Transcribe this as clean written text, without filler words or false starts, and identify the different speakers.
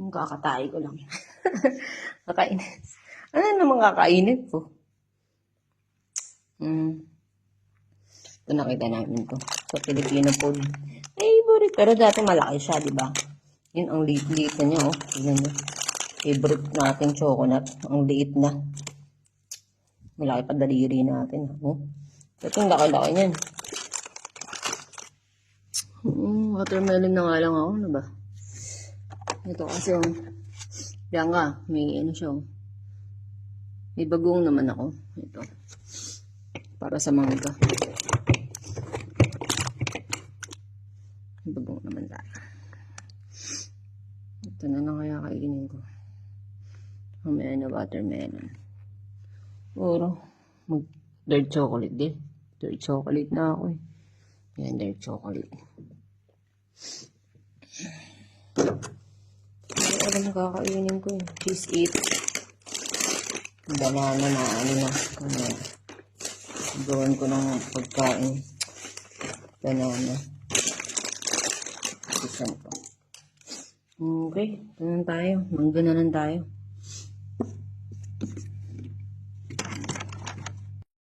Speaker 1: Yung kakatay ko lang. Kakainis. Ano naman kakainin ko? Ito nakita namin to. Sa Filipino food. Favorite. Pero dati malaki siya, di ba? Yun, ang liit-liit na niya, oh. Tignan niyo. Favorite nating chocolate. Ang liit na. Malaki pa daliri natin, oh. Ito yung laki-laki niyan. Watermelon na nga lang ako, ano ba? Ito kasi, oh. Diyan nga, may ano siya, oh. May bagong naman ako. Ito. Para sa mangga. May bagong naman tayo. Ito na lang kaya kainin ko. Mamaya na watermelon. Puro. Dark chocolate din. Dark chocolate na ako eh. Yan, dark chocolate. Ano alam na kakainin ko eh. Cheese eat. Banana na ano na. Gawin ko ng pagkain. Banana. Isan ko. Okay. Ito na tayo. Mangga na lang tayo.